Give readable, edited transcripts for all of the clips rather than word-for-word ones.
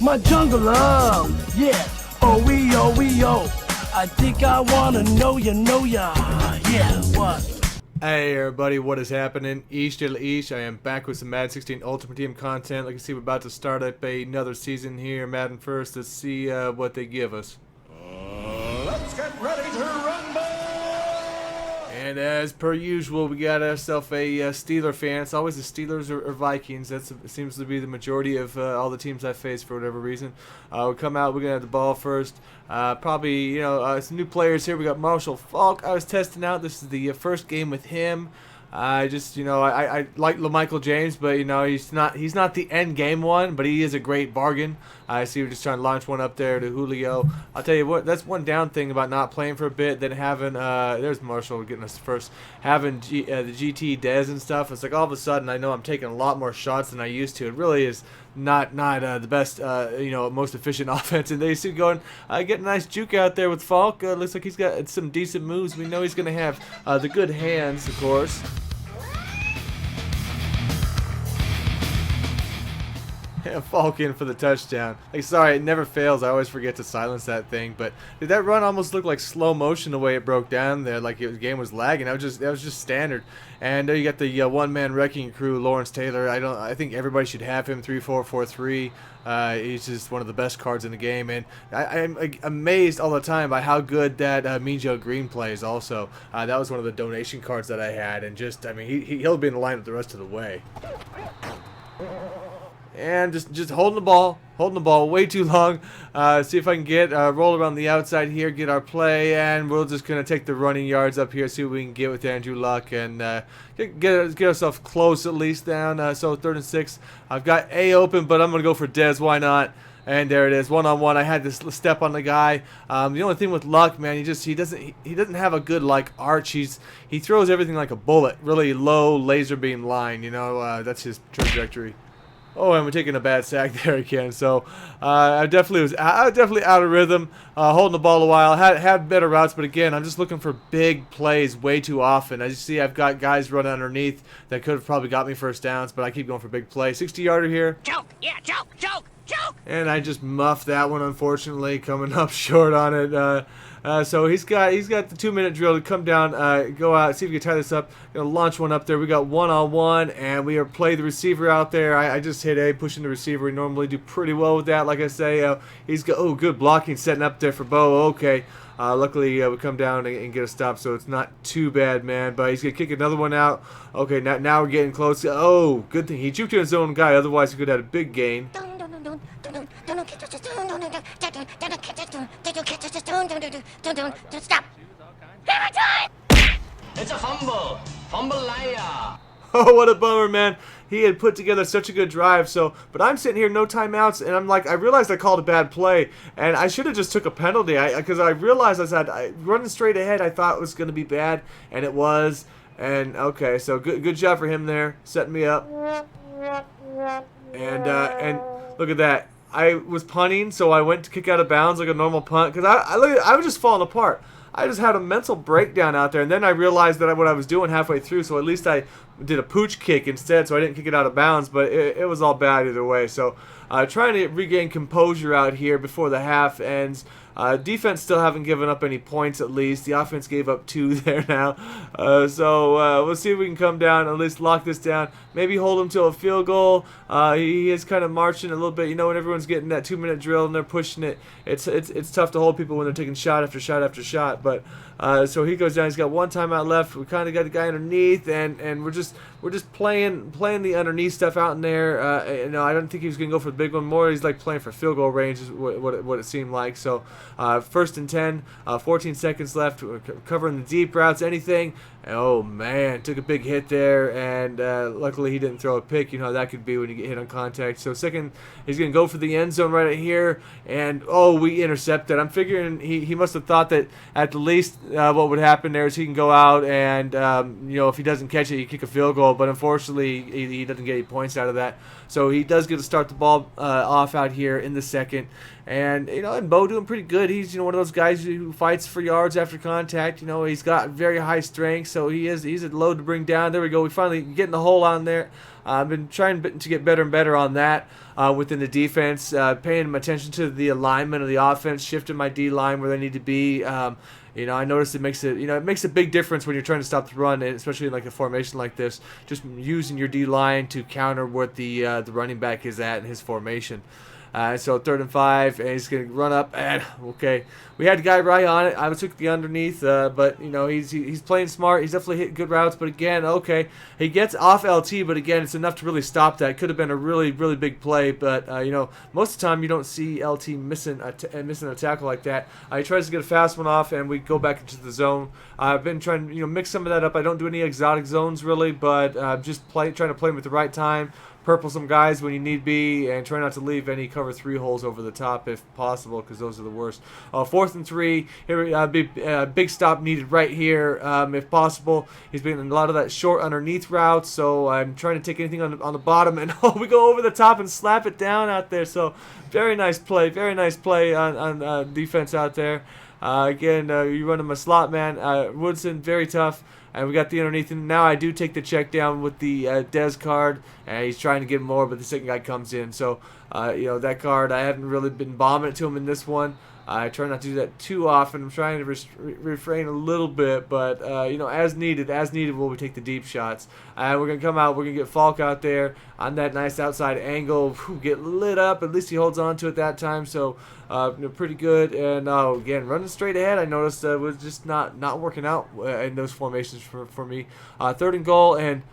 my jungle love. Yeah, oh we oh. I think I wanna know ya, yeah, what? Hey everybody, what is happening? Dela. I am back with some Madden 16 Ultimate Team content. Like you see, we're about to start up another season here, Madden First. Let's see what they give us. Let's get ready to rumble! And as per usual, we got ourselves a Steeler fan. It's always the Steelers or Vikings. That seems to be the majority of all the teams I face for whatever reason. We come out, we're going to have the ball first. Probably, you know, some new players here. We got Marshall Faulk. I was testing out. This is the first game with him. I just, you know, I like LaMichael James, but, you know, he's not the end game one, but he is a great bargain. I see we're just trying to launch one up there to Julio. I'll tell you what, that's one down thing about not playing for a bit, then having, there's Marshall getting us first, having the GT Dez and stuff. It's like all of a sudden I know I'm taking a lot more shots than I used to. It really is not the best, you know, most efficient offense. And they see going, get a nice juke out there with Faulk. Looks like he's got some decent moves. We know he's going to have the good hands, of course. Faulk in for the touchdown. Like, sorry, it never fails. I always forget to silence that thing. But did that run almost look like slow motion the way it broke down there? Like the game was lagging. That was just standard. And you got the one-man wrecking crew, Lawrence Taylor. I think everybody should have him. 3-4-4-3. He's just one of the best cards in the game, and I'm amazed all the time by how good that Mean Joe Green plays. Also, that was one of the donation cards that I had, and just I mean he'll be in the lineup the rest of the way. And just holding the ball way too long. See if I can get roll around the outside here, get our play, and we're just gonna take the running yards up here, see what we can get with Andrew Luck, and get ourselves close at least down. So 3rd and 6. I've got A open, but I'm gonna go for Dez. Why not? And there it is, one-on-one. I had to step on the guy. The only thing with Luck, man, he doesn't have a good like arch. He throws everything like a bullet, really low laser beam line. You know, that's his trajectory. Oh, and we're taking a bad sack there again. So I definitely was out of rhythm, holding the ball a while. Had better routes, but again, I'm just looking for big plays way too often. As you see, I've got guys running underneath that could have probably got me first downs, but I keep going for big plays. 60-yarder here. Choke, yeah, choke. And I just muffed that one, unfortunately, coming up short on it. So he's got the 2-minute drill to come down, go out, see if we can tie this up. Gonna launch one up there. We got one-on-one, and we are play the receiver out there. I just hit A, pushing the receiver. We normally do pretty well with that. Like I say, he's got good blocking, setting up there for Bo. Okay. Luckily, we come down and get a stop, so it's not too bad, man. But he's going to kick another one out. Okay, now we're getting close. Oh, good thing. He juked his own guy. Otherwise, he could have had a big gain. Stop. It's a fumble! Fumble liar! Oh, what a bummer, man. He had put together such a good drive, but I'm sitting here, no timeouts, and I'm like, I realized I called a bad play, and I should have just took a penalty, because I realized running straight ahead, I thought it was going to be bad, and it was, and okay, so good job for him there, setting me up, and look at that. I was punting, so I went to kick out of bounds like a normal punt, because I was just falling apart. I just had a mental breakdown out there, and then I realized that what I was doing halfway through, so at least I did a pooch kick instead, so I didn't kick it out of bounds, but it was all bad either way. So trying to regain composure out here before the half ends. Defense still haven't given up any points, at least. The offense gave up 2 there now. So we'll see if we can come down, at least lock this down. Maybe hold him to a field goal. He is kind of marching a little bit. You know, when everyone's getting that 2-minute drill and they're pushing it, it's tough to hold people when they're taking shot after shot after shot. But so he goes down. He's got one timeout left. We kind of got the guy underneath, and we're just playing the underneath stuff out in there. You know, I don't think he was gonna go for the big one. More, he's like playing for field goal range, is what it seemed like. So 1st and 10, 14 seconds left. We're covering the deep routes, anything. Oh man, took a big hit there, and luckily he didn't throw a pick. You know how that could be when you get hit on contact. So second, he's gonna go for the end zone right here, and we intercepted. I'm figuring he must have thought that at the least what would happen there is he can go out and you know, if he doesn't catch it, he kick a field goal. But unfortunately, he doesn't get any points out of that. So he does get to start the ball off out here in the second. And, you know, and Bo doing pretty good. He's, you know, one of those guys who fights for yards after contact. You know, he's got very high strength, so he's a load to bring down. There we go. We finally getting the hole on there. I've been trying to get better and better on that within the defense, paying attention to the alignment of the offense, shifting my D line where they need to be. I noticed it makes a big difference when you're trying to stop the run, and especially in like a formation like this. Just using your D line to counter what the running back is at in his formation. So 3rd and 5, and he's going to run up, and okay. We had a guy right on it. I took the underneath, but, he's playing smart. He's definitely hitting good routes, but again, okay. He gets off LT, but again, it's enough to really stop that. Could have been a really, really big play, but, most of the time you don't see LT missing a tackle like that. He tries to get a fast one off, and we go back into the zone. I've been trying to, mix some of that up. I don't do any exotic zones, really, but just trying to play them at the right time. Purple some guys when you need be, and try not to leave any cover 3 holes over the top if possible, because those are the worst. 4th and 3, here big stop needed right here if possible. He's been in a lot of that short underneath routes, so I'm trying to take anything on the bottom, and we go over the top and slap it down out there. So very nice play on defense out there. Again, you run him a slot man. Woodson, very tough. And we got the underneath, and now I do take the check down with the Des card, and he's trying to get more, but the second guy comes in. So, that card, I haven't really been bombing it to him in this one. I try not to do that too often. I'm trying to refrain a little bit, but, as needed, we'll take the deep shots. And we're going to come out, we're going to get Faulk out there on that nice outside angle, get lit up. At least he holds on to it that time, so pretty good. And, again, running straight ahead, I noticed was just not working out in those formations for me. 3rd and goal, and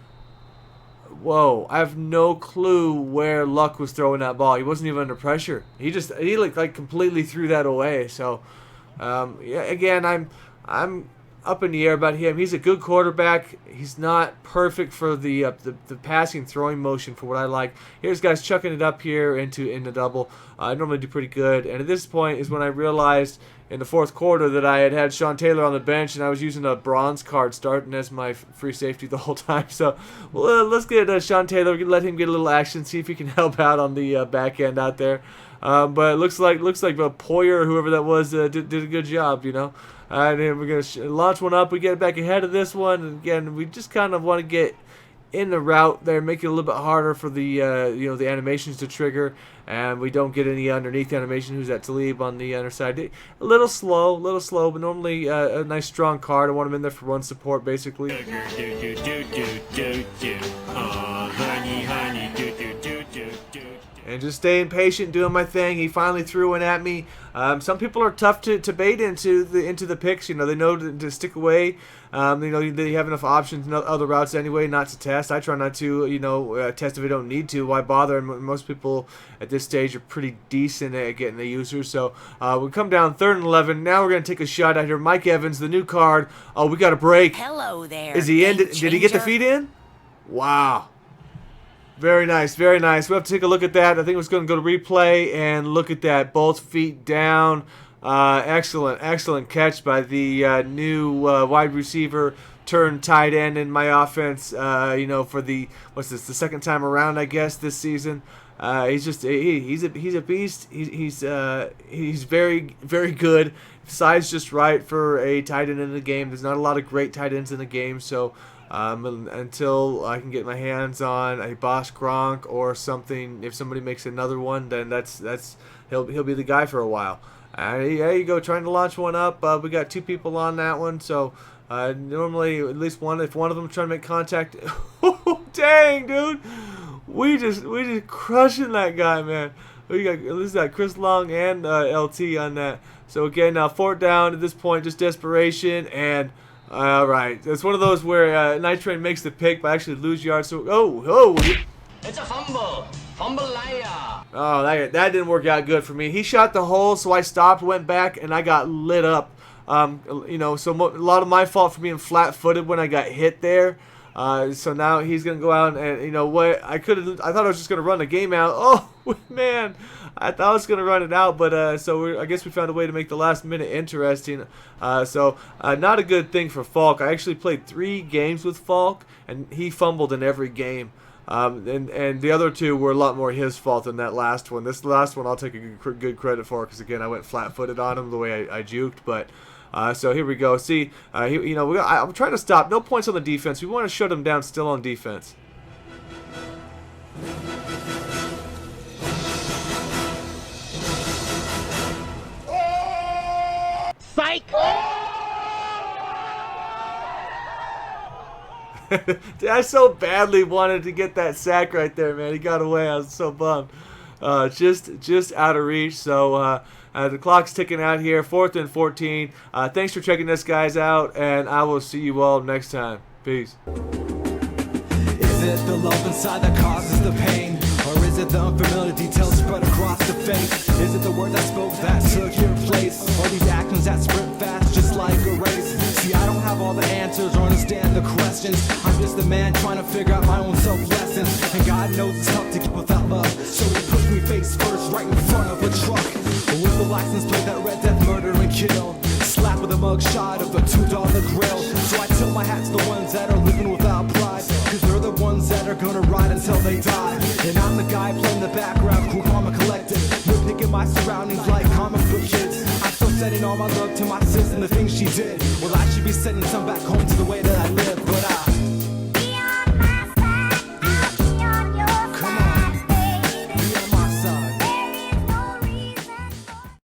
whoa, I have no clue where Luck was throwing that ball. He wasn't even under pressure. He like completely threw that away. So, again, I'm up in the air about him. He's a good quarterback. He's not perfect for the passing throwing motion for what I like. Here's guys chucking it up here into double. I normally do pretty good. And at this point is when I realized in the 4th quarter that I had Sean Taylor on the bench, and I was using a bronze card starting as my free safety the whole time. So let's get Sean Taylor, let him get a little action, see if he can help out on the back end out there. But it looks like Poyer or whoever that was did a good job, And then we're going to launch one up. We get back ahead of this one. And again, we just kind of want to get in the route there, make it a little bit harder for the the animations to trigger, and we don't get any underneath animation. Who's that? Talib on the underside. A little slow, but normally a nice strong card. I want him in there for run support, basically. And just staying patient, doing my thing. He finally threw one at me. Some people are tough to bait into the picks. They know to stick away. They have enough options and other routes anyway not to test. I try not to, test if I don't need to. Why bother? And most people at this stage are pretty decent at getting the users. So we come down 3rd and 11. Now we're going to take a shot at here. Mike Evans, the new card. Oh, we got a break. Hello there. Is he in? Did he get the feet in? Wow. Very nice, very nice. We'll have to take a look at that. I think it's going to go to replay and look at that. Both feet down. Excellent catch by the new wide receiver turned tight end in my offense. For the the second time around, I guess, this season. He's a beast. He's very, very good. Size just right for a tight end in the game. There's not a lot of great tight ends in the game, so. Until I can get my hands on a Boss Gronk or something, if somebody makes another one, then he'll be the guy for a while. There you go, trying to launch one up. We got 2 people on that one, so normally at least one. If one of them trying to make contact, dang, dude, we just crushing that guy, man. We got at least that Chris Long and LT on that. So again, now 4th down at this point, just desperation and. All right, it's one of those where Night Train makes the pick, but actually lose yards. So, It's a fumble. Fumble liar. Oh, that didn't work out good for me. He shot the hole, so I stopped, went back, and I got lit up. So a lot of my fault for being flat-footed when I got hit there. So now he's gonna go out and I thought I was just gonna run the game out. Oh man, I thought I was gonna run it out, but I guess we found a way to make the last minute interesting. So not a good thing for Faulk. I actually played 3 games with Faulk, and he fumbled in every game. And the other 2 were a lot more his fault than that last one. This last one I'll take a good credit for, because again I went flat-footed on him the way I juked, but. So here we go. See, I'm trying to stop. No points on the defense. We want to shut him down still on defense. Mike. Dude, I so badly wanted to get that sack right there, man. He got away. I was so bummed. Just out of reach. So the clock's ticking out here. 4th and 14. Thanks for checking this guys out, and I will see you all next time. Peace. Is it the love inside that causes the pain? Or is it the unfamiliar details spread across the face? Is it the words I spoke that took your place? Or these actions that sprint fast just like a race? See, I don't have all the answers or understand the questions. I'm just a man trying to figure out my own self-lessons. And God knows it's tough to get without love, so he pushed me face first right in front of a truck with the license plate that read death, murder, and kill. Slap with a mug shot of the $2 grill. So I tip my hat to the ones that are living without pride, cause they're the ones that are gonna ride until they die. And I'm the guy playing the background, cool, calm, and collected. Nitpicking my surroundings like comic book kids. I'm still sending all my love to my sis and the things she did. Well, I should be sending some back home to the way that I live.